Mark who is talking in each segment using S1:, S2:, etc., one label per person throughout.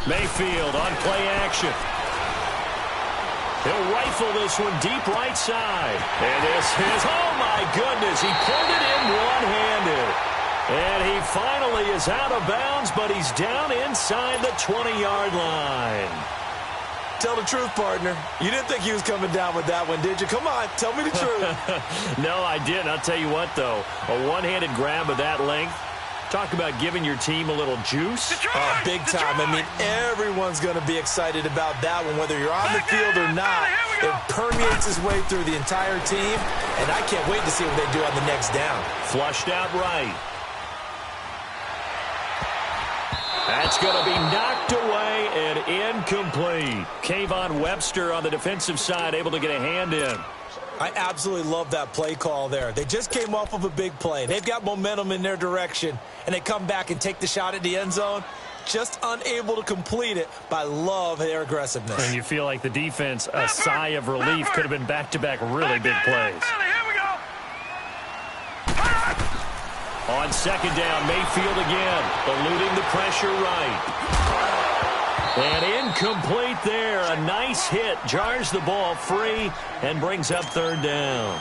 S1: Mayfield on play action. He'll rifle this one deep right side. And this is, oh my goodness, he pulled it in one-handed. And he finally is out of bounds, but he's down inside the 20-yard line.
S2: Tell the truth, partner. You didn't think he was coming down with that one, did you? Come on, tell me the truth.
S1: No, I didn't. I'll tell you what, though. A one-handed grab of that length. Talk about giving your team a little juice.
S2: Oh, big time. I mean, everyone's going to be excited about that one, whether you're on the field or not. It permeates its way through the entire team, and I can't wait to see what they do on the next down.
S1: Flushed out right. That's going to be knocked away and incomplete. Kayvon Webster on the defensive side able to get a hand in.
S2: I absolutely love that play call there. They just came off of a big play. They've got momentum in their direction, and they come back and take the shot at the end zone. Just unable to complete it, but I love their aggressiveness.
S1: And you feel like the defense, a sigh of relief, could have been back-to-back really big plays. On second down, Mayfield again, eluding the pressure right. And incomplete there. A nice hit. Jars the ball free and brings up third down.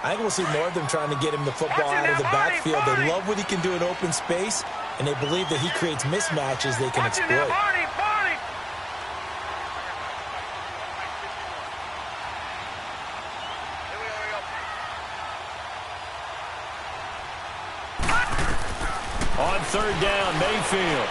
S2: I think we'll see more of them trying to get him the football out of the backfield. They love what he can do in open space, and they believe that he creates mismatches they can exploit.
S1: On third down, Mayfield.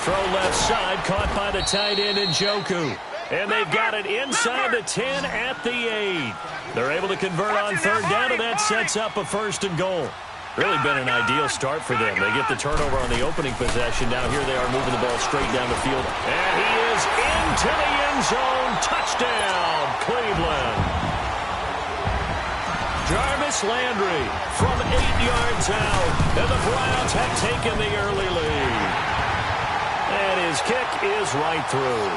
S1: Throw left side, caught by the tight end Njoku. And they've got it inside the 10 at the 8. They're able to convert on third down, and that sets up a first and goal. Really been an ideal start for them. They get the turnover on the opening possession. Now here they are moving the ball straight down the field. And he is into the end zone. Touchdown, Cleveland. Jarvis Landry from 8 yards out. And the Browns have taken the early lead. And his kick is right through.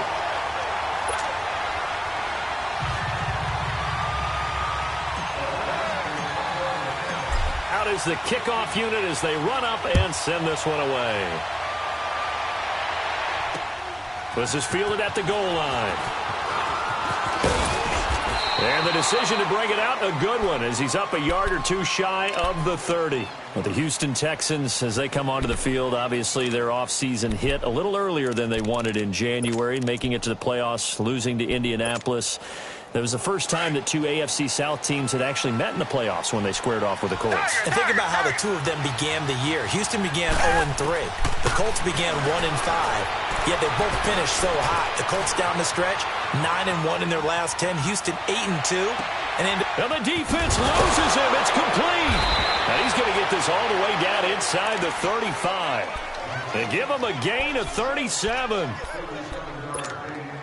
S1: Out is the kickoff unit as they run up and send this one away. This is fielded at the goal line. And the decision to bring it out, a good one, as he's up a yard or two shy of the 30. Well, the Houston Texans, as they come onto the field, obviously their offseason hit a little earlier than they wanted in January, making it to the playoffs, losing to Indianapolis. That was the first time that two AFC South teams had actually met in the playoffs when they squared off with the Colts.
S2: And think about how the two of them began the year. Houston began 0-3. The Colts began 1-5. Yet they both finished so hot. The Colts down the stretch, 9-1 in their last 10. Houston 8-2. And
S1: the defense loses him. It's complete. And he's going to get this all the way down inside the 35. They give him a gain of 37.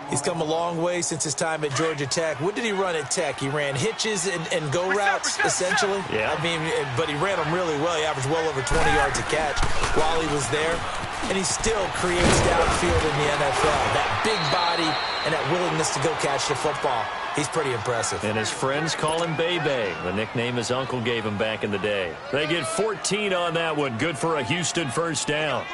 S2: He's come a long way since his time at Georgia Tech. What did he run at Tech? He ran hitches and go routes, essentially.
S1: Yeah.
S2: I mean, but he ran them really well. He averaged well over 20 yards a catch while he was there. And he still creates downfield in the NFL. That big body and that willingness to go catch the football. He's pretty impressive.
S1: And his friends call him Bebe, the nickname his uncle gave him back in the day. They get 14 on that one. Good for a Houston first down.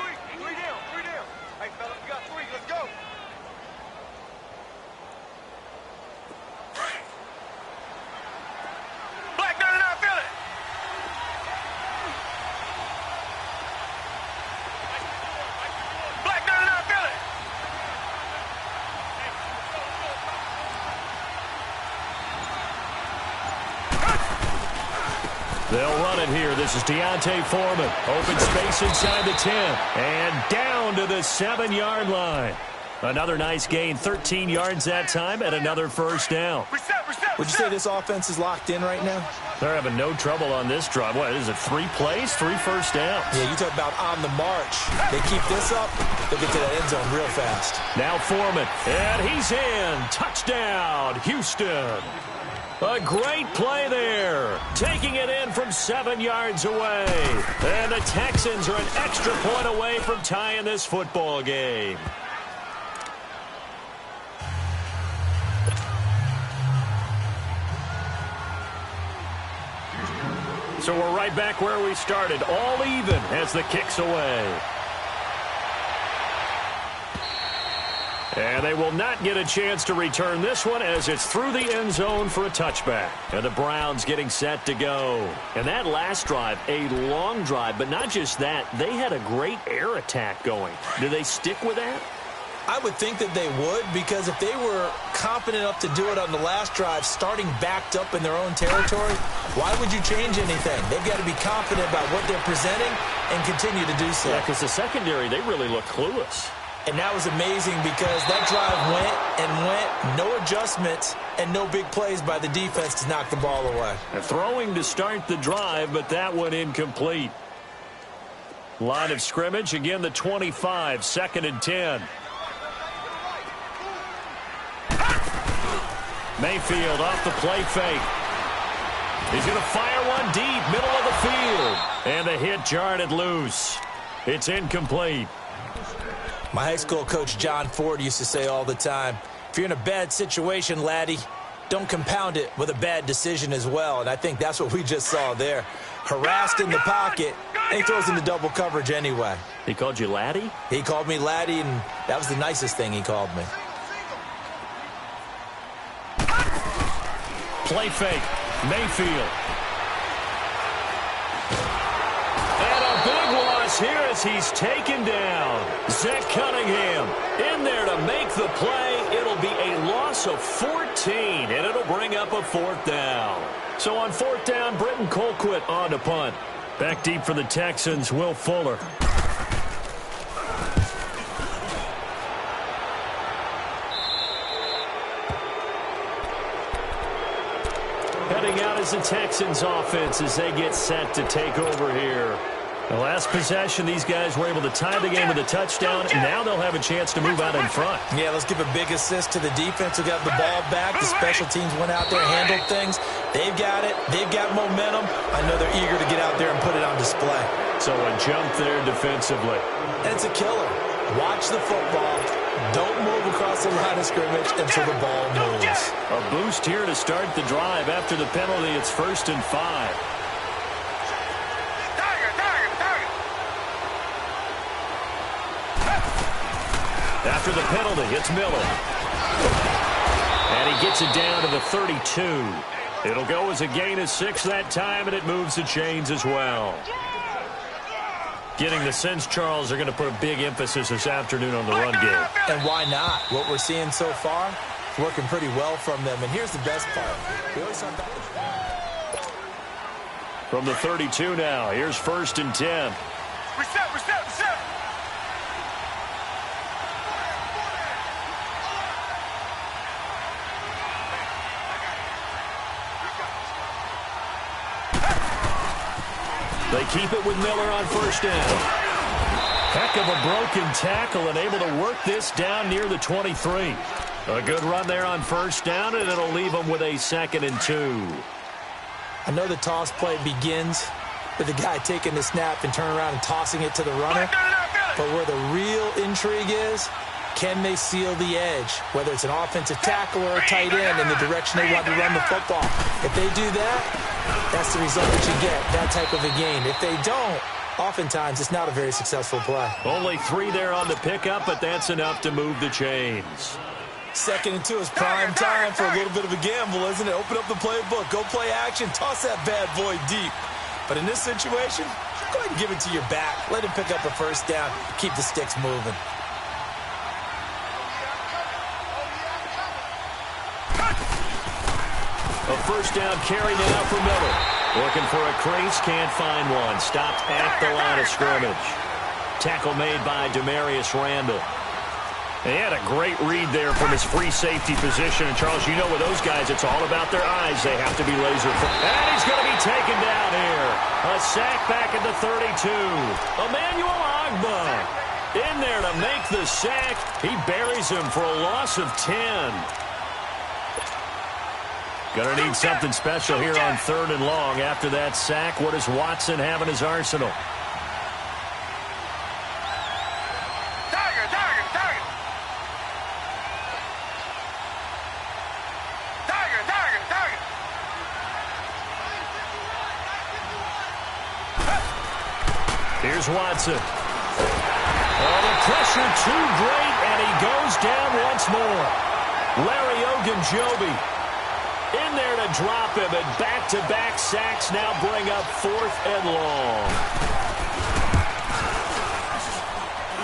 S1: They'll run it here. This is Deontay Foreman. Open space inside the 10. And down to the 7-yard line. Another nice gain. 13 yards that time and another first down.
S2: Would you say this offense is locked in right now?
S1: They're having no trouble on this drive. What is it, 3 plays, 3 first downs?
S2: Yeah, you talk about on the march. They keep this up, they'll get to that end zone real fast.
S1: Now Foreman. And he's in. Touchdown, Houston. A great play there, taking it in from 7 yards away. And the Texans are an extra point away from tying this football game. So we're right back where we started, all even as the kick's away. And they will not get a chance to return this one as it's through the end zone for a touchback. And the Browns getting set to go. And that last drive, a long drive, but not just that, they had a great air attack going. Do they stick with that?
S2: I would think that they would, because if they were confident enough to do it on the last drive, starting backed up in their own territory, why would you change anything? They've got to be confident about what they're presenting and continue to do so.
S1: Yeah, because the secondary, they really look clueless.
S2: And that was amazing because that drive went and went, no adjustments and no big plays by the defense to knock the ball away.
S1: And throwing to start the drive, but that one incomplete. Line of scrimmage, again the 25, 2nd and 10. Mayfield off the play fake. He's going to fire one deep, middle of the field. And the hit jarred it loose. It's incomplete.
S2: My high school coach, John Ford, used to say all the time, if you're in a bad situation, laddie, don't compound it with a bad decision as well. And I think that's what we just saw there. Harassed in the pocket, and he throws into double coverage anyway.
S1: He called you laddie?
S2: He called me laddie, and that was the nicest thing he called me.
S1: Play fake. Mayfield. And a big loss here as he's taken down. Zach Cunningham in there to make the play. It'll be a loss of 14, and it'll bring up a 4th down. So on 4th down, Britton Colquitt on to punt. Back deep for the Texans, Will Fuller. Heading out as the Texans offense as they get set to take over here. The last possession, these guys were able to tie the game with a touchdown, and now they'll have a chance to move out in front.
S2: Yeah, let's give a big assist to the defense who got the ball back. The special teams went out there, handled things. They've got it. They've got momentum. I know they're eager to get out there and put it on display.
S1: So a jump there defensively.
S2: And it's a killer. Watch the football. Don't move across the line of scrimmage until the ball moves.
S1: A boost here to start the drive. After the penalty, it's 1st and 5. After the penalty, it's Miller. And he gets it down to the 32. It'll go as a gain of 6 that time, and it moves the chains as well. Getting the sense, Charles, they're going to put a big emphasis this afternoon on the run game.
S2: And why not? What we're seeing so far, working pretty well from them. And here's the best part. We always talk about this.
S1: From the 32 now, here's 1st and 10.
S3: Reset.
S1: They keep it with Miller on 1st down. Heck of a broken tackle and able to work this down near the 23. A good run there on 1st down, and it'll leave them with a 2nd and 2.
S2: I know the toss play begins with the guy taking the snap and turning around and tossing it to the runner. But where the real intrigue is, can they seal the edge, whether it's an offensive tackle or a tight end in the direction they want to run the football? If they do that, that's the result that you get, that type of a game. If they don't, oftentimes it's not a very successful play.
S1: Only 3 there on the pickup, but that's enough to move the chains.
S2: 2nd and 2 is prime time for a little bit of a gamble, isn't it? Open up the playbook, go play action, toss that bad boy deep. But in this situation, go ahead and give it to your back. Let him pick up a 1st down, keep the sticks moving.
S1: A 1st down carry now for Miller. Looking for a crease, can't find one. Stopped at the line of scrimmage. Tackle made by Demarius Randall. And he had a great read there from his free safety position. And, Charles, you know with those guys, it's all about their eyes. They have to be laser focused. And he's going to be taken down here. A sack back at the 32. Emmanuel Agba in there to make the sack. He buries him for a loss of 10. Going to need something special here on 3rd and long. After that sack, what does Watson have in his arsenal? Here's Watson. Oh, the pressure too great, and And he goes down once more. Larry Ogunjobi in there to drop him, and back-to-back sacks now bring up 4th and long.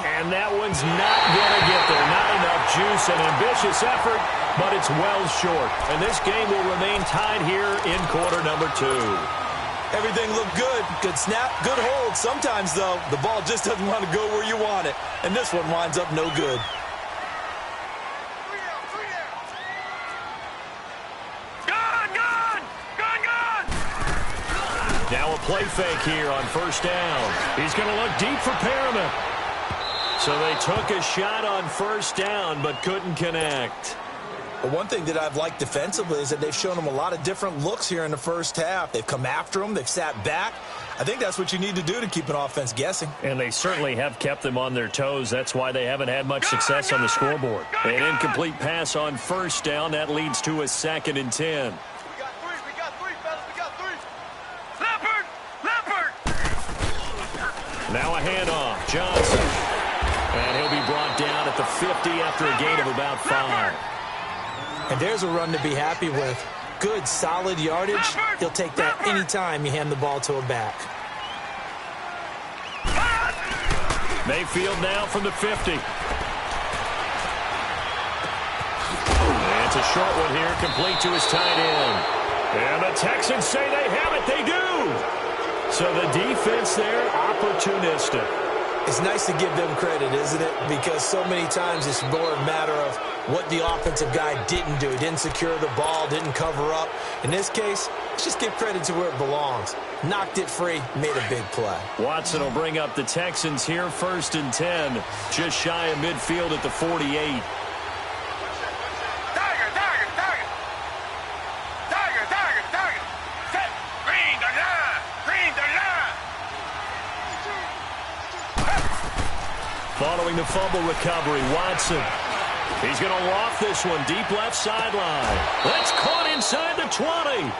S1: And that one's not going to get there. Not enough juice. An ambitious effort, but it's well short. And this game will remain tied here in quarter number 2.
S2: Everything looked good. Good snap, good hold. Sometimes, though, the ball just doesn't want to go where you want it. And this one winds up no good.
S1: Now a play fake here on 1st down. He's going to look deep for Perriman. So they took a shot on 1st down, but couldn't connect.
S2: Well, one thing that I've liked defensively is that they've shown him a lot of different looks here in the first half. They've come after him. They've sat back. I think that's what you need to do to keep an offense guessing.
S1: And they certainly have kept them on their toes. That's why they haven't had much success on the scoreboard. An incomplete pass on 1st down. That leads to a 2nd and 10. Now a handoff. Johnson. And he'll be brought down at the 50 after a gain of about 5.
S2: And there's a run to be happy with. Good, solid yardage. He'll take that anytime you hand the ball to a back.
S1: Mayfield now from the 50. And it's a short one here, complete to his tight end. And the Texans say they have it. They do. So the defense there, opportunistic.
S2: It's nice to give them credit, isn't it? Because so many times it's more a matter of what the offensive guy didn't do. He didn't secure the ball, didn't cover up. In this case, let's just give credit to where it belongs. Knocked it free, made a big play.
S1: Watson will bring up the Texans here, 1st and 10. Just shy of midfield at the 48. Following the fumble recovery, Watson. He's going to loft this one deep left sideline. That's caught inside the 20.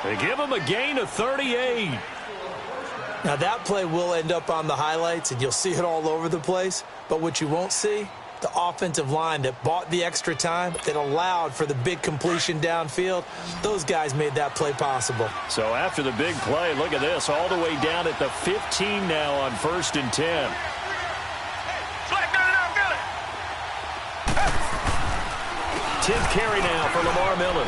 S1: They give him a gain of 38.
S2: Now that play will end up on the highlights, and you'll see it all over the place. But what you won't see, the offensive line that bought the extra time, that allowed for the big completion downfield, those guys made that play possible.
S1: So after the big play, look at this, all the way down at the 15 now on 1st and 10. 10th carry now for Lamar Miller.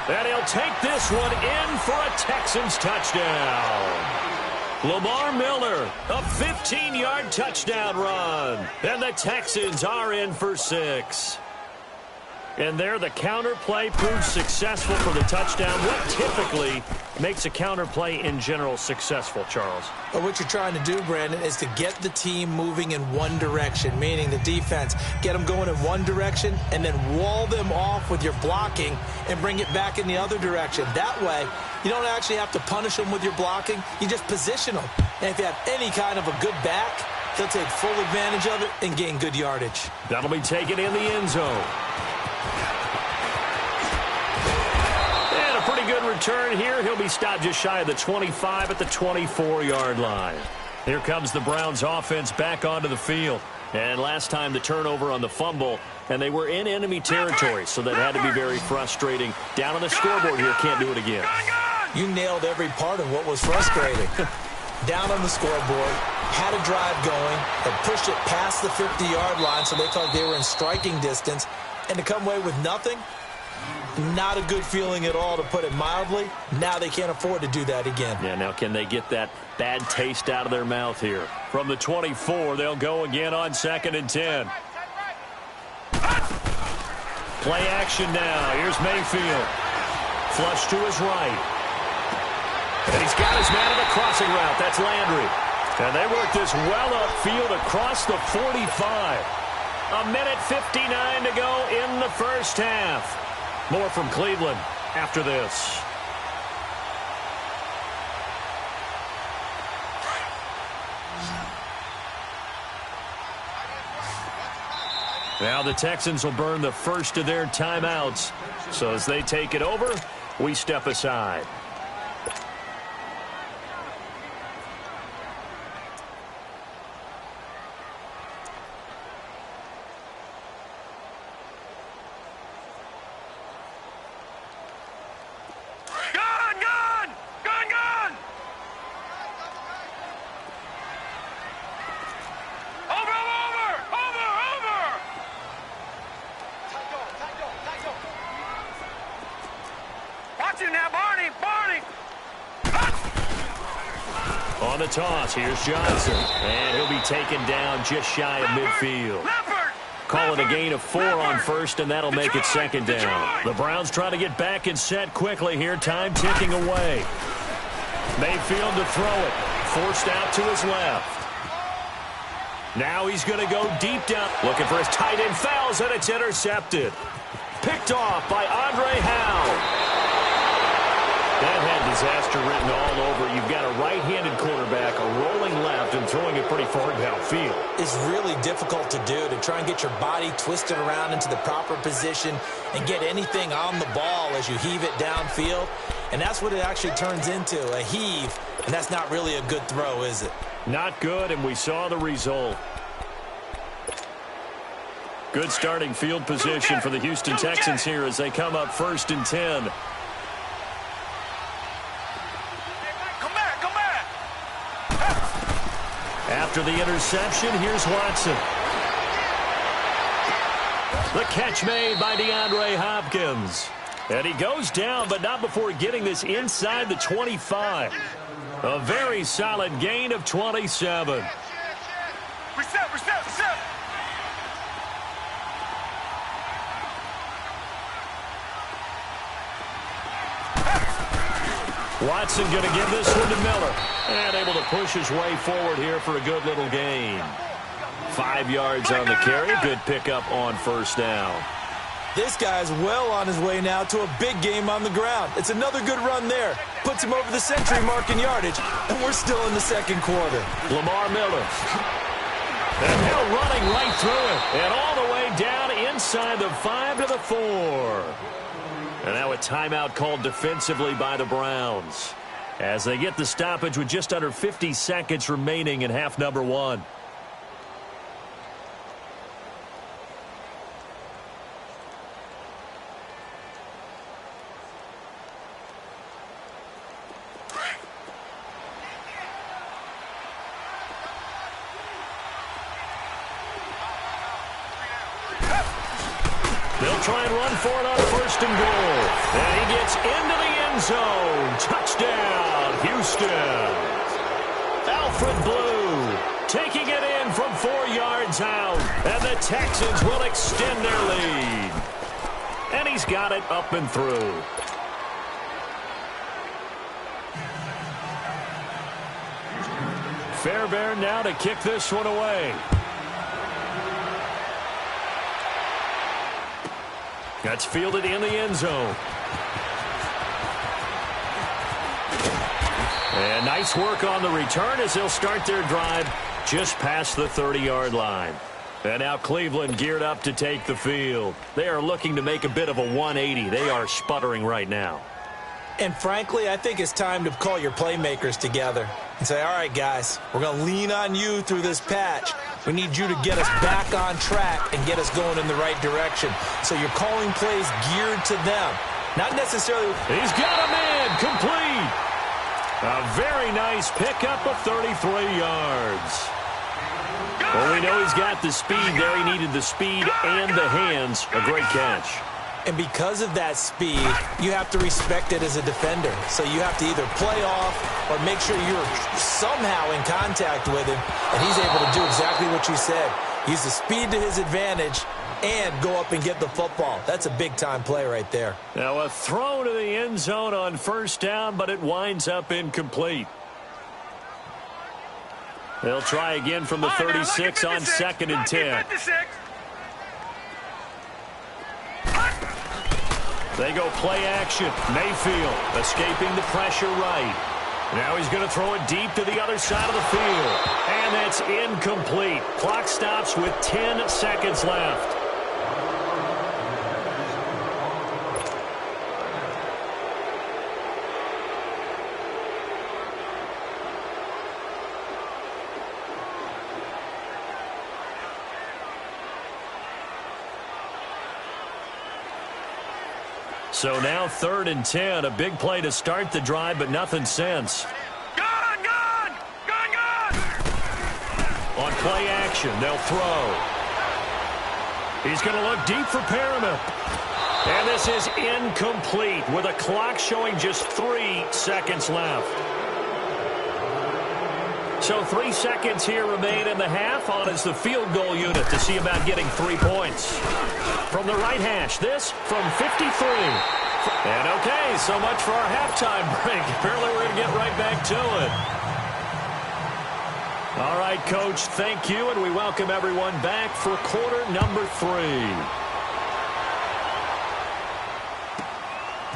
S1: And he'll take this one in for a Texans touchdown. Lamar Miller, a 15-yard touchdown run. And the Texans are in for 6. And there the counter play proves successful for the touchdown. What typically makes a counter play in general successful, Charles?
S2: Well, what you're trying to do, Brandon, is to get the team moving in one direction, meaning the defense. Get them going in one direction and then wall them off with your blocking and bring it back in the other direction. That way, you don't actually have to punish them with your blocking. You just position them. And if you have any kind of a good back, they'll take full advantage of it and gain good yardage.
S1: That'll be taken in the end zone. And a pretty good return here. He'll be stopped just shy of the 25 at the 24-yard line. Here comes the Browns offense back onto the field. And last time the turnover on the fumble, and they were in enemy territory, so that had to be very frustrating. Down on the scoreboard here, can't do it again.
S2: You nailed every part of what was frustrating. Down on the scoreboard, had a drive going, had pushed it past the 50-yard line so they thought they were in striking distance, and to come away with nothing, not a good feeling at all, to put it mildly. Now they can't afford to do that again.
S1: Yeah, now can they get that bad taste out of their mouth here? From the 24, they'll go again on 2nd and 10. Play action now. Here's Mayfield. Flush to his right. And he's got his man in a crossing route. That's Landry. And they work this well upfield across the 45. A minute 59 to go in the first half. More from Cleveland after this. Now the Texans will burn the first of their timeouts. So as they take it over, we step aside. On the toss, here's Johnson. And he'll be taken down just shy of midfield. Call it a gain of 4 on first, and that'll make it second down. The Browns try to get back and set quickly here. Time ticking away. Mayfield to throw it. Forced out to his left. Now he's going to go deep down. Looking for his tight end, fouls, and it's intercepted. Picked off by Andre Howe. That had disaster written all over. You've got a right-handed quarterback, a rolling left, and throwing it pretty far downfield.
S2: It's really difficult to do, to try and get your body twisted around into the proper position and get anything on the ball as you heave it downfield. And that's what it actually turns into, a heave. And that's not really a good throw, is it?
S1: Not good, and we saw the result. Good starting field position for the Houston Texans here as they come up 1st and 10. After the interception, here's Watson. The catch made by DeAndre Hopkins. And he goes down, but not before getting this inside the 25. A very solid gain of 27.
S3: Reset.
S1: Watson going to give this one to Miller. And able to push his way forward here for a good little gain. 5 yards on the carry. Good pickup on first down.
S2: This guy's well on his way now to a big game on the ground. It's another good run there. Puts him over the century mark in yardage. And we're still in the second quarter.
S1: Lamar Miller. And Hill running right through it. And all the way down inside the 5 to the 4. And now a timeout called defensively by the Browns as they get the stoppage with just under 50 seconds remaining in half number 1. They'll try and run for it on 1st and goal. And he gets into the end zone. Touchdown, Houston. Alfred Blue taking it in from 4 yards out. And the Texans will extend their lead. And he's got it up and through. Fairbairn now to kick this one away. That's fielded in the end zone. And nice work on the return as they'll start their drive just past the 30-yard line. And now Cleveland geared up to take the field. They are looking to make a bit of a 180. They are sputtering right now.
S2: And frankly, I think it's time to call your playmakers together and say, all right, guys, we're going to lean on you through this patch. We need you to get us back on track and get us going in the right direction. So you're calling plays geared to them. Not necessarily.
S1: He's got him in. Complete. A very nice pickup of 33 yards. Well, we know he's got the speed there. He needed the speed and the hands. A great catch.
S2: And because of that speed, you have to respect it as a defender. So you have to either play off or make sure you're somehow in contact with him. And he's able to do exactly what you said. Use the speed to his advantage and go up and get the football. That's a big-time play right there.
S1: Now a throw to the end zone on 1st down, but it winds up incomplete. They'll try again from the 36 on 2nd and 10. They go play action. Mayfield escaping the pressure right. Now he's going to throw it deep to the other side of the field. And that's incomplete. Clock stops with 10 seconds left. So now 3rd and 10, a big play to start the drive, but nothing since.
S3: Gone!
S1: On play action, they'll throw. He's going to look deep for Perriman. And this is incomplete with a clock showing just 3 seconds left. So 3 seconds here remain in the half. On is the field goal unit to see about getting 3 points. From the right hash, this from 53. And okay, so much for our halftime break. Apparently we're going to get right back to it. All right, Coach, thank you, and we welcome everyone back for quarter number 3.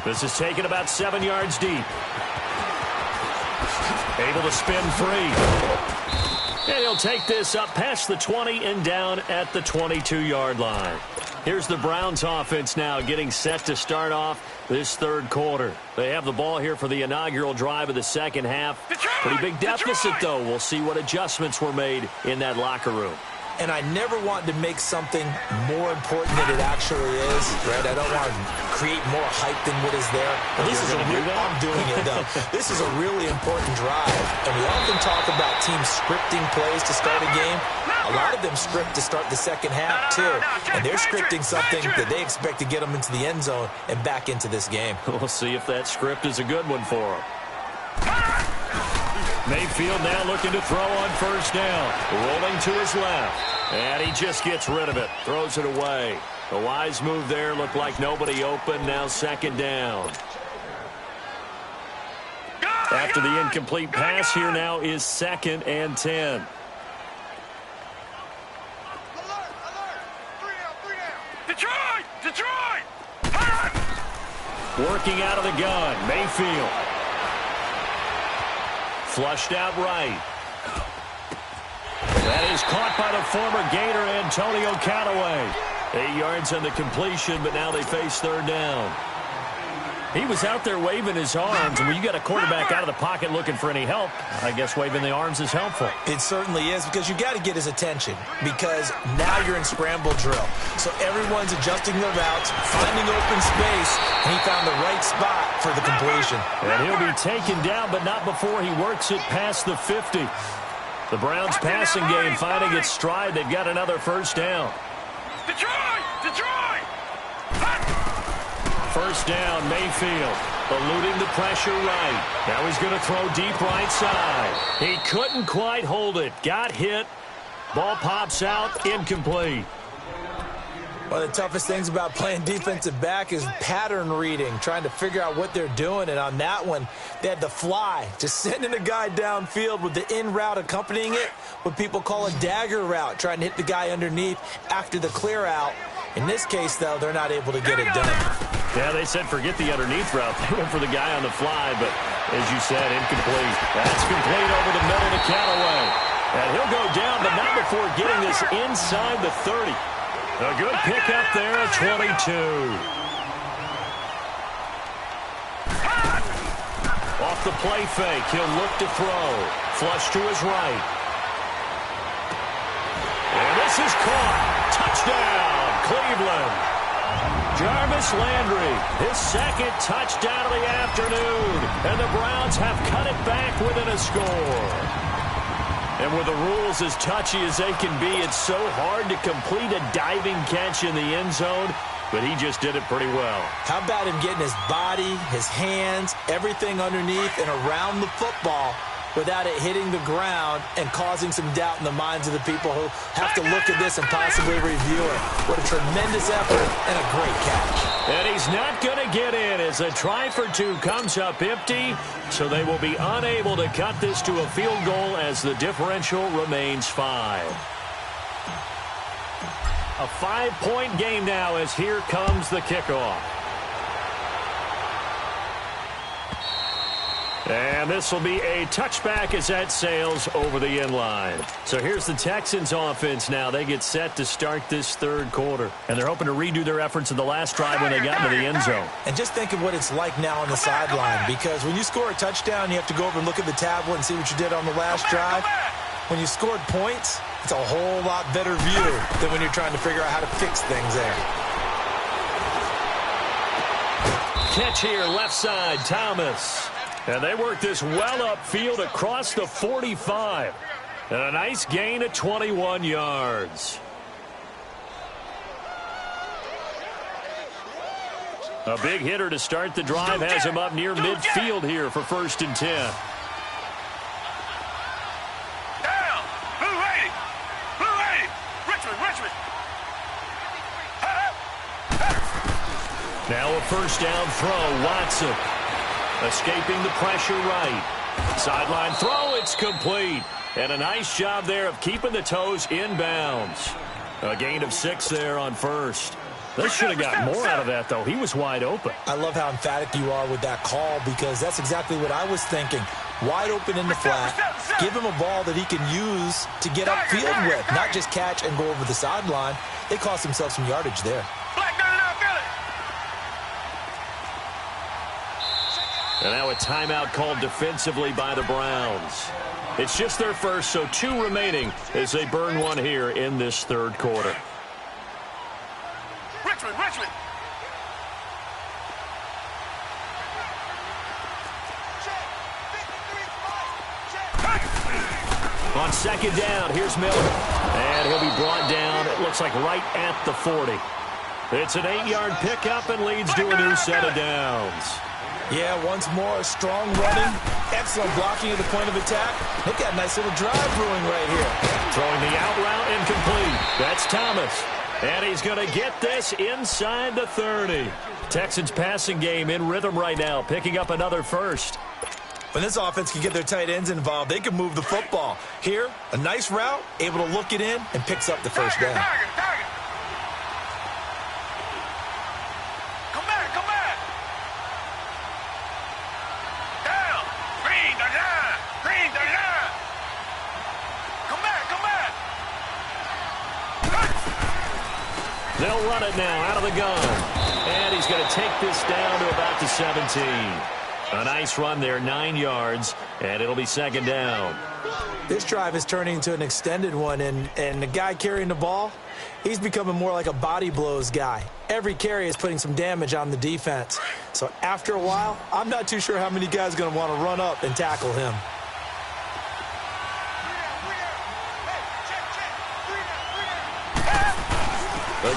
S1: This is taken about 7 yards deep. Able to spin free. And he'll take this up past the 20 and down at the 22-yard line. Here's the Browns offense now getting set to start off this third quarter. They have the ball here for the inaugural drive of the second half. Pretty big deficit, though. We'll see what adjustments were made in that locker room.
S2: And I never want to make something more important than it actually is, right? I don't want to create more hype than what is there. But this is I'm doing it, though. This is a really important drive. And we often talk about teams scripting plays to start a game. A lot of them script to start the second half, too. And they're scripting something that they expect to get them into the end zone and back into this game.
S1: We'll see if that script is a good one for them. Mayfield now looking to throw on first down. Rolling to his left. And he just gets rid of it. Throws it away. A wise move there. Looked like nobody open. Now second down. After the incomplete pass, here now is 2nd and 10.
S3: Detroit! Detroit!
S1: Working out of the gun. Mayfield. Flushed out right. That is caught by the former Gator Antonio Callaway. 8 yards on the completion, but now they face third down. He was out there waving his arms, and when you got a quarterback out of the pocket looking for any help, I guess waving the arms is helpful.
S2: It certainly is, because you got to get his attention, because now you're in scramble drill. So everyone's adjusting their routes, finding open space, and he found the right spot for the completion.
S1: And he'll be taken down, but not before he works it past the 50. The Browns passing game finding its stride. They've got another first down.
S3: Detroit! Detroit!
S1: First down, Mayfield, eluding the pressure right. Now he's going to throw deep right side. He couldn't quite hold it. Got hit. Ball pops out, incomplete.
S2: One of the toughest things about playing defensive back is pattern reading, trying to figure out what they're doing. And on that one, they had the fly, just sending a guy downfield with the in route accompanying it, what people call a dagger route, trying to hit the guy underneath after the clear out. In this case, though, they're not able to get it done.
S1: Yeah, they said forget the underneath route. They went for the guy on the fly, but as you said, incomplete. That's complete over the middle to Callaway. And he'll go down, but not before getting this inside the 30. A good pickup there at 22. Off the play fake, he'll look to throw. Flush to his right. And this is caught. Touchdown, Cleveland. Jarvis Landry, his second touchdown of the afternoon. And the Browns have cut it back within a score. And with the rules as touchy as they can be, it's so hard to complete a diving catch in the end zone, but he just did it pretty well.
S2: How about him getting his body, his hands, everything underneath and around the football without it hitting the ground and causing some doubt in the minds of the people who have to look at this and possibly review it. What a tremendous effort and a great catch.
S1: And he's not going to get in as a try for two comes up empty, so they will be unable to cut this to a field goal as the differential remains 5. A 5-point game now as here comes the kickoff. And this will be a touchback as that sails over the end line. So here's the Texans offense now. They get set to start this third quarter. And they're hoping to redo their efforts in the last drive when they got into the end zone.
S2: And just think of what it's like now on the sideline, because when you score a touchdown, you have to go over and look at the tablet and see what you did on the last drive. When you scored points, it's a whole lot better view than when you're trying to figure out how to fix things there.
S1: Catch here, left side, Thomas. And they work this well upfield across the 45. And a nice gain of 21 yards. A big hitter to start the drive has him up near midfield here for 1st and 10.
S3: Down. Blue 80. Blue 80. Richmond.
S1: Now a 1st down throw. Watson escaping the pressure right. Sideline throw. It's complete. And a nice job there of keeping the toes inbounds. A gain of 6 there on 1st. They should have got more out of that, though. He was wide open.
S2: I love how emphatic you are with that call because that's exactly what I was thinking. Wide open in the flat. Give him a ball that he can use to get upfield with, not just catch and go over the sideline. They cost themselves some yardage there.
S1: And now a timeout called defensively by the Browns. It's just their first, so 2 remaining as they burn one here in this 3rd quarter.
S3: Richmond.
S1: On 2nd down, here's Miller. And he'll be brought down, it looks like right at the 40. It's an 8-yard pickup and leads to a new set of downs.
S2: Yeah, once more, strong running, excellent blocking at the point of attack. Look at a nice little drive brewing right here.
S1: Throwing the out route incomplete. That's Thomas. And he's going to get this inside the 30. Texans passing game in rhythm right now, picking up another 1st.
S2: When this offense can get their tight ends involved, they can move the football. Here, a nice route, able to look it in, and picks up the 1st down.
S3: Target. Come back. Down. Green the line. Come back.
S1: They'll run it now out of the gun. And he's going to take this down to about the 17. A nice run there, 9 yards, and it'll be 2nd down.
S2: This drive is turning into an extended one, and the guy carrying the ball, he's becoming more like a body blows guy. Every carry is putting some damage on the defense. So after a while, I'm not too sure how many guys are going to want to run up and tackle him.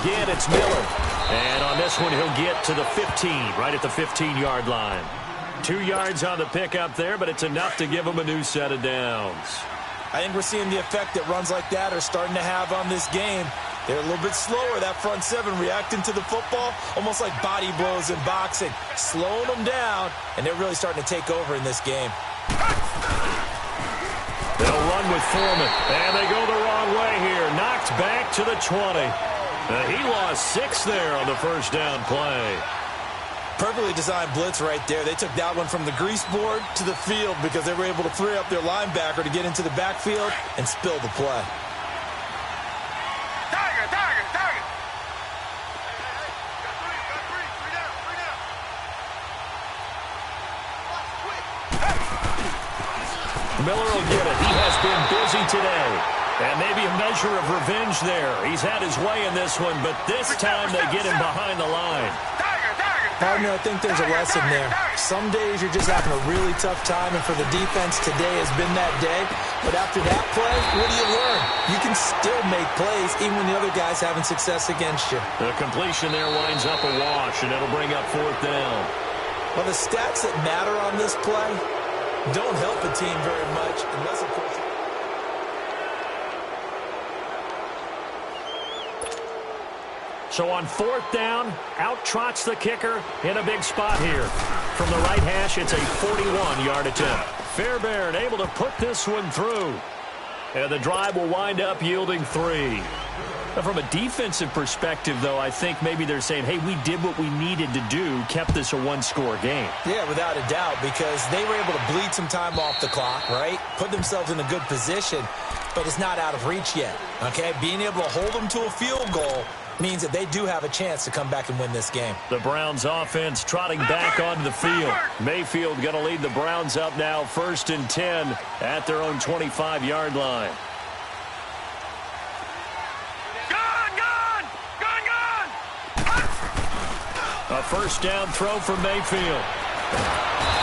S1: Again, it's Miller. And on this one, he'll get to the 15, right at the 15-yard line. 2 yards on the pickup there, but it's enough to give him a new set of downs.
S2: I think we're seeing the effect that runs like that are starting to have on this game. They're a little bit slower, that front 7, reacting to the football, almost like body blows in boxing, slowing them down, and they're really starting to take over in this game.
S1: They'll run with Foreman, and they go the wrong way here. Knocked back to the 20. He lost 6 there on the 1st down play.
S2: Perfectly designed blitz right there. They took that one from the grease board to the field because they were able to free up their linebacker to get into the backfield and spill the play.
S3: Target.
S1: Miller will get it. He has been busy today. And maybe a measure of revenge there. He's had his way in this one, but this time they get him behind the line.
S2: Partner, I think there's a lesson there. Some days you're just having a really tough time, and for the defense, today has been that day. But after that play, what do you learn? You can still make plays even when the other guy's having success against you.
S1: The completion there winds up a wash, and it'll bring up 4th down.
S2: Well, the stats that matter on this play don't help a team very much unless, of course...
S1: So on 4th down, out trots the kicker in a big spot here. From the right hash, it's a 41-yard attempt. Fairbairn able to put this one through. And the drive will wind up yielding 3. Now, from a defensive perspective, though, I think maybe they're saying, hey, we did what we needed to do, kept this a 1-score game.
S2: Yeah, without a doubt, because they were able to bleed some time off the clock, right? Put themselves in a good position, but it's not out of reach yet, okay? Being able to hold them to a field goal means that they do have a chance to come back and win this game.
S1: The Browns offense trotting back onto the field. Mayfield going to lead the Browns up now 1st and 10 at their own 25-yard line. A 1st down throw for Mayfield.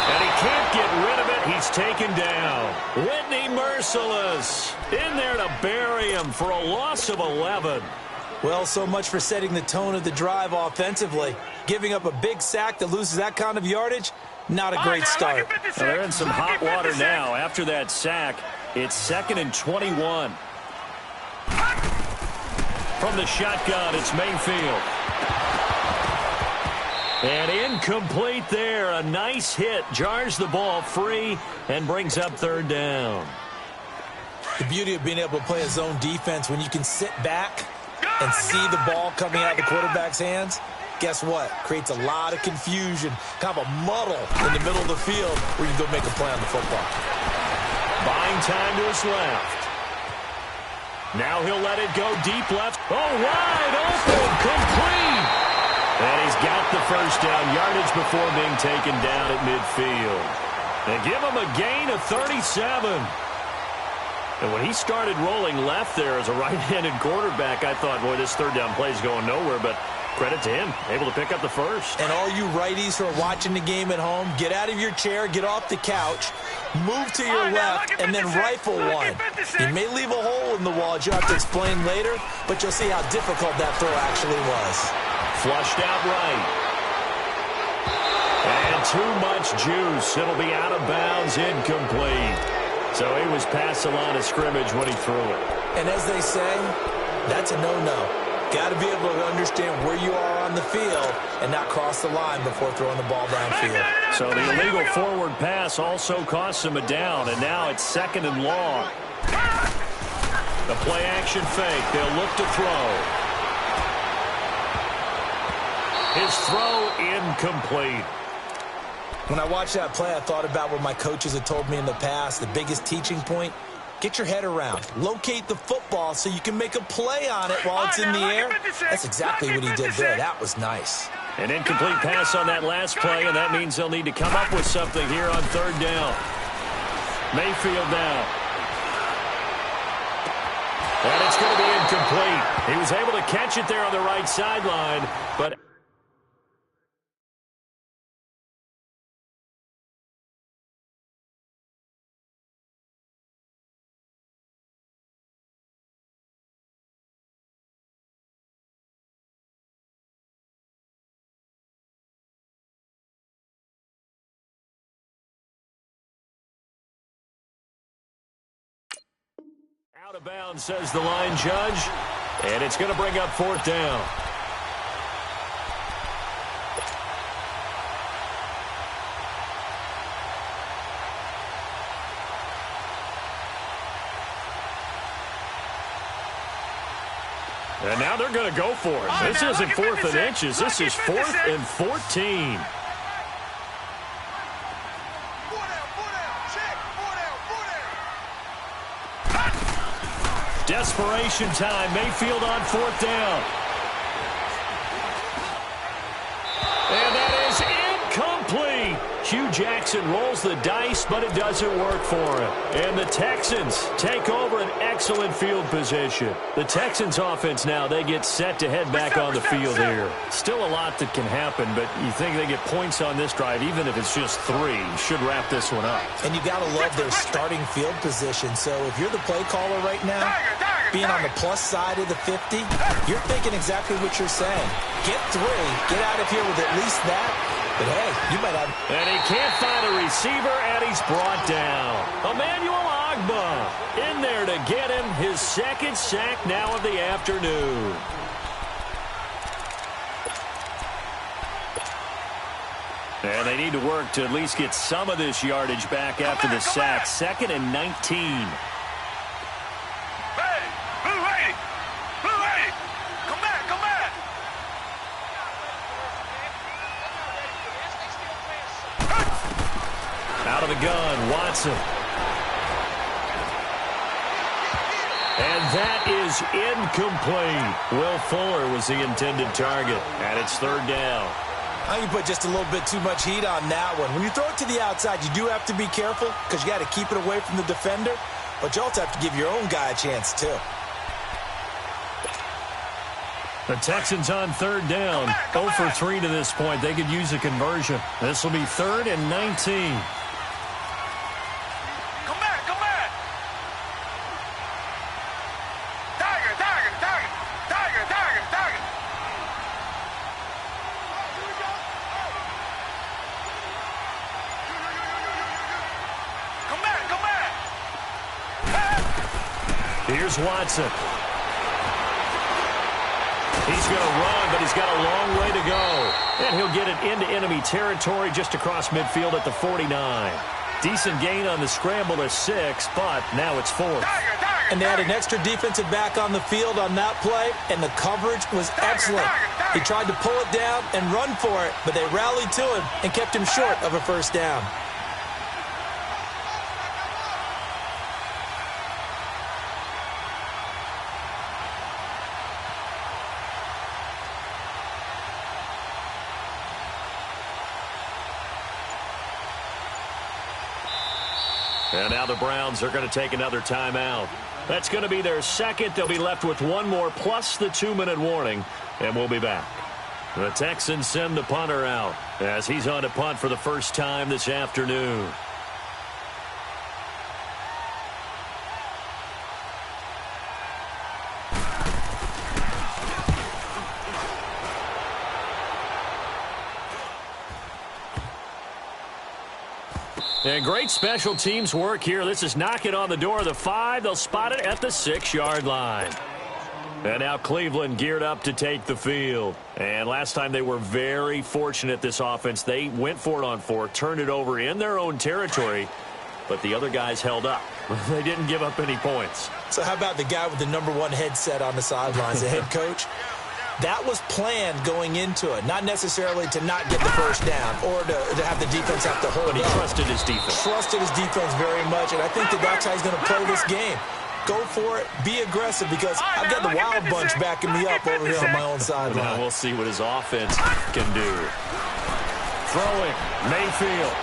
S1: And he can't get rid of it. He's taken down. Whitney Merciless in there to bury him for a loss of 11.
S2: Well, so much for setting the tone of the drive offensively. Giving up a big sack that loses that kind of yardage, not a great start.
S1: Well, they're in some hot water now. After that sack, it's 2nd and 21. From the shotgun, it's Mayfield. And incomplete there. A nice hit. Jars the ball free and brings up 3rd down.
S2: The beauty of being able to play a zone defense when you can sit back and see the ball coming out of the quarterback's hands, guess what? Creates a lot of confusion, kind of a muddle in the middle of the field where you can go make a play on the football.
S1: Buying time to his left. Now he'll let it go deep left. Oh, wide open, complete. And he's got the first down, yardage before being taken down at midfield. They give him a gain of 37. And when he started rolling left there as a right-handed quarterback, I thought, boy, this 3rd down play is going nowhere, but credit to him, able to pick up the first.
S2: And all you righties who are watching the game at home, get out of your chair, get off the couch, move to your left, and then rifle one. You may leave a hole in the wall, as you'll have to explain later, but you'll see how difficult that throw actually was.
S1: Flushed out right. And too much juice. It'll be out of bounds, incomplete. So he was past the line of scrimmage when he threw it.
S2: And as they say, that's a no-no. Got to be able to understand where you are on the field and not cross the line before throwing the ball downfield.
S1: So the illegal forward pass also costs him a down, and now it's 2nd and long. The play-action fake. They'll look to throw. His throw incomplete.
S2: When I watched that play, I thought about what my coaches had told me in the past. The biggest teaching point, get your head around. Locate the football so you can make a play on it while it's in the air. That's exactly what he did there. That was nice.
S1: An incomplete pass on that last play, and that means they'll need to come up with something here on 3rd down. Mayfield now. And it's going to be incomplete. He was able to catch it there on the right sideline, but... Out of bounds, says the line judge, and it's going to bring up 4th down. And now they're going to go for it. This isn't 4th and inches. This is 4th and 14. Desperation time. Mayfield on 4th down. And that is incomplete. Hugh Jackson rolls the dice, but it doesn't work for him. And the Texans take over an excellent field position. The Texans offense now, they get set to head back on the field here. Still a lot that can happen, but you think they get points on this drive, even if it's just 3. Should wrap this one up.
S2: And you got to love their starting field position. So if you're the play caller right now, being on the plus side of the 50, you're thinking exactly what you're saying. Get 3, get out of here with at least that. But hey, you might have...
S1: And he can't find a receiver, and he's brought down. Emmanuel Ogbah in there to get him his 2nd sack now of the afternoon. And they need to work to at least get some of this yardage back after the sack. 2nd and 19. Out of the gun, Watson. And that is incomplete. Will Fuller was the intended target, and it's 3rd down.
S2: I think you put just a little bit too much heat on that one. When you throw it to the outside, you do have to be careful because you got to keep it away from the defender, but you also have to give your own guy a chance too.
S1: The Texans on 3rd down. 0 for 3 to this point. They could use a conversion. This will be 3rd and 19. Here's Watson. He's going to run, but he's got a long way to go. And he'll get it into enemy territory just across midfield at the 49. Decent gain on the scramble to 6, but now it's 4th.
S2: And they had an extra defensive back on the field on that play, and the coverage was excellent. He tried to pull it down and run for it, but they rallied to him and kept him short of a first down.
S1: And now the Browns are going to take another timeout. That's going to be their second. They'll be left with one more plus the 2-minute warning, and we'll be back. The Texans send the punter out as he's on to punt for the first time this afternoon. And great special teams work here. This is knocking on the door of the 5. They'll spot it at the 6-yard line. And now Cleveland geared up to take the field. And last time they were very fortunate, this offense. They went for it on 4, turned it over in their own territory, but the other guys held up. They didn't give up any points.
S2: So how about the guy with the number 1 headset on the sidelines, the head coach? That was planned going into it, not necessarily to not get the first down or to have the defense have to hold
S1: But he
S2: up.
S1: trusted his defense.
S2: Trusted his defense very much, and I think that's how he's going to play this game. Go for it, be aggressive, because I've got the wild bunch backing me up over here on my own sideline.
S1: Now we'll see what his offense can do. Throwing, Mayfield.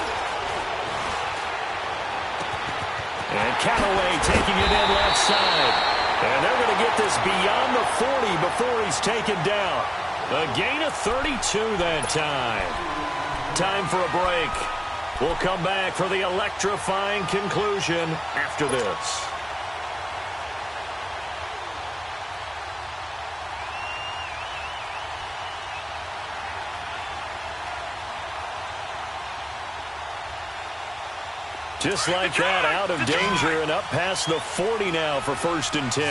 S1: And Callaway taking it in left side. And they're going to get this beyond the 40 before he's taken down. A gain of 32 that time. Time for a break. We'll come back for the electrifying conclusion after this. Just like that, out of danger and up past the 40 now for 1st and 10.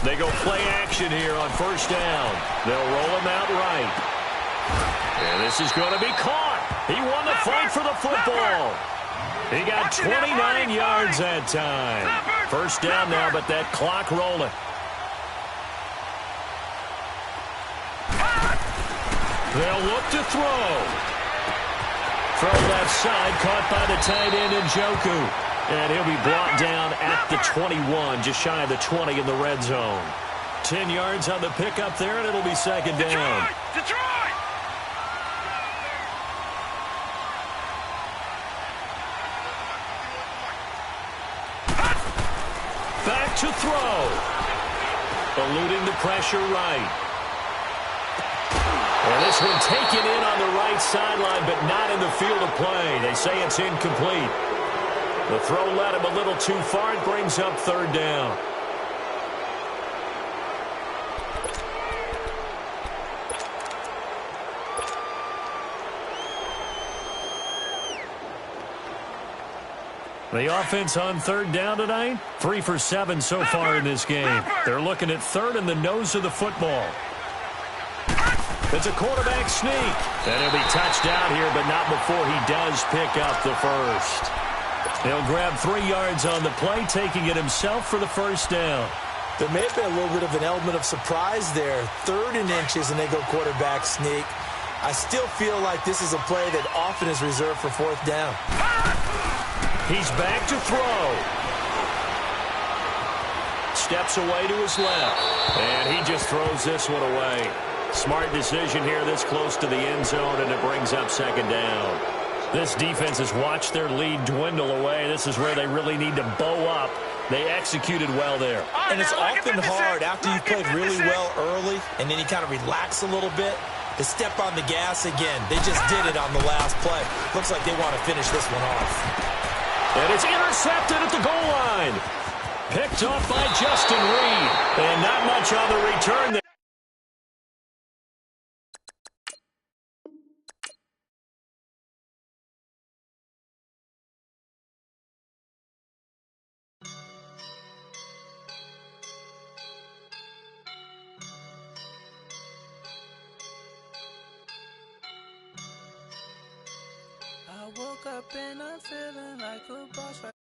S1: They go play action here on 1st down. They'll roll him out right. And this is going to be caught. He won the fight for the football. He got 29 yards that time. 1st down now, but that clock rolling. They'll look to throw. Throw left side, caught by the tight end Njoku. And he'll be brought down at the 21, just shy of the 20 in the red zone. 10 yards on the pickup there, and it'll be 2nd down.
S3: Detroit!
S1: Back to throw. Eluding the pressure right. And this one taken in on the right sideline, but not in the field of play. They say it's incomplete. The throw led him a little too far. It brings up 3rd down. The offense on 3rd down tonight, 3 for 7 so far in this game. They're looking at 3rd and the nose of the football. It's a quarterback sneak. And he'll be touched out here, but not before he does pick up the 1st. He'll grab 3 yards on the play, taking it himself for the 1st down.
S2: There may have been a little bit of an element of surprise there. 3rd and inches, and they go quarterback sneak. I still feel like this is a play that often is reserved for 4th down.
S1: He's back to throw. Steps away to his left. And he just throws this one away. Smart decision here this close to the end zone, and it brings up 2nd down. This defense has watched their lead dwindle away. This is where they really need to bow up. They executed well there.
S2: And it's often hard after you've played really well early and then you kind of relax a little bit to step on the gas again. They just did it on the last play. Looks like they want to finish this one off.
S1: And it's intercepted at the goal line. Picked off by Justin Reed. And not much on the return there.
S4: woke up and I'm feeling like a boss.